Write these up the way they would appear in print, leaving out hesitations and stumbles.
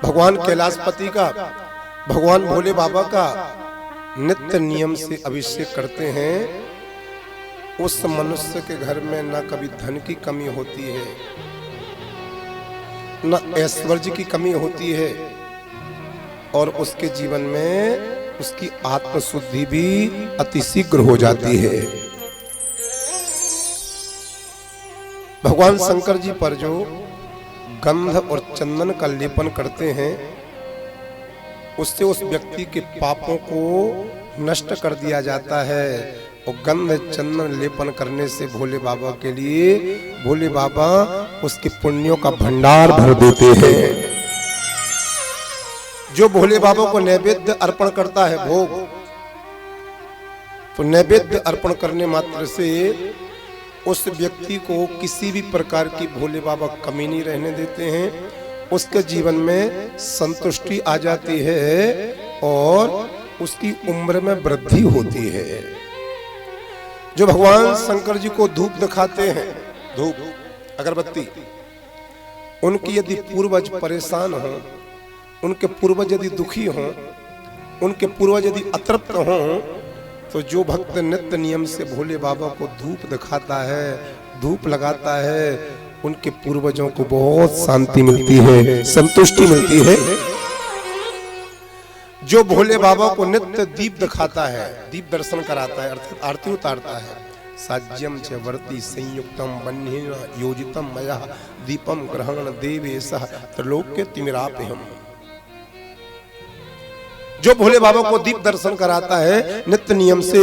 भगवान कैलाशपति का, भगवान भोले बाबा का नित्य नियम से अभिषेक करते हैं, उस मनुष्य के घर में न कभी धन की कमी होती है, न ऐश्वर्य की कमी होती है, और उसके जीवन में उसकी आत्मशुद्धि भी अतिशीघ्र हो जाती है। भगवान शंकर जी पर जो गंध और चंदन का लेपन करते हैं, उससे उस व्यक्ति के पापों को नष्ट कर दिया जाता है। और गंध चंदन लेपन करने से भोले बाबा के लिए भोले बाबा उसके पुण्यों का भंडार भर देते हैं। जो भोले बाबा को नैवेद्य अर्पण करता है भोग, तो नैवेद्य अर्पण करने मात्र से उस व्यक्ति को किसी भी प्रकार की भोले बाबा कमी नहीं रहने देते हैं, उसके जीवन में संतुष्टि आ जाती है और उसकी उम्र में वृद्धि होती है। जो भगवान शंकर जी को धूप दिखाते हैं, धूप अगरबत्ती, उनकी यदि पूर्वज परेशान हों, उनके पूर्वज यदि दुखी हों, उनके पूर्वज यदि अतृप्त हों, तो जो भक्त नित्य नियम से भोले बाबा को धूप दिखाता है, धूप लगाता है, उनके पूर्वजों को बहुत शांति मिलती है, संतुष्टि मिलती है। जो भोले बाबा को नित्य दीप दिखाता है, दीप दर्शन कराता है, अर्थात आरती उतारता है, साज्यम च वर्ति संयुक्तम बन्हेन योजितम मया दीपम ग्रहण देवेशः त्रिलोक्य तिमिरापहम। जो भोले बाबा को दीप दर्शन कराता है, नित्य नियम से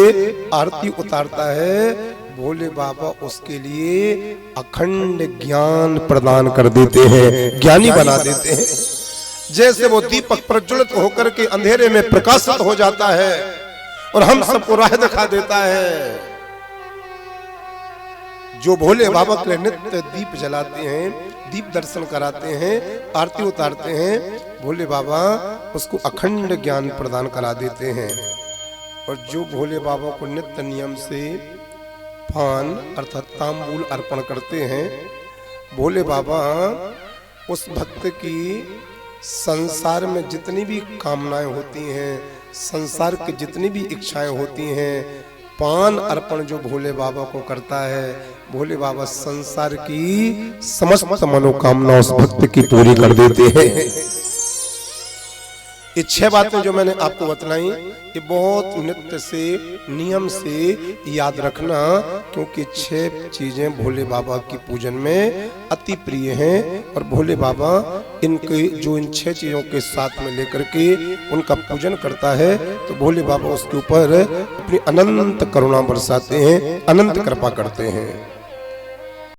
आरती उतारता है, भोले बाबा उसके लिए अखंड ज्ञान प्रदान कर देते हैं, ज्ञानी बना देते हैं। जैसे वो दीपक प्रज्वलित होकर के अंधेरे में प्रकाशित हो जाता है और हम सबको राह दिखा देता है। जो भोले बाबा के लिए नित्य दीप जलाते हैं, दीप दर्शन कराते हैं, आरती उतारते हैं, भोले बाबा उसको अखंड ज्ञान प्रदान करा देते हैं। और जो भोले बाबा को नित्य नियम से पान अर्थात तांबूल अर्पण करते हैं, भोले बाबा उस भक्त की संसार में जितनी भी कामनाएं होती हैं, संसार की जितनी भी इच्छाएं होती हैं, पान अर्पण जो भोले बाबा को करता है, भोले बाबा संसार की समस्त मनोकामना उस भक्त की पूरी कर देते हैं। ये 6 बातें जो मैंने आपको बतलाई, ये बहुत नित्य से नियम से याद रखना, क्योंकि 6 चीजें भोले बाबा की पूजन में अति प्रिय हैं। और भोले बाबा इनके जो इन 6 चीजों के साथ में लेकर के उनका पूजन करता है, तो भोले बाबा उसके ऊपर अपनी अनंत करुणा बरसाते हैं, अनंत कृपा करते हैं।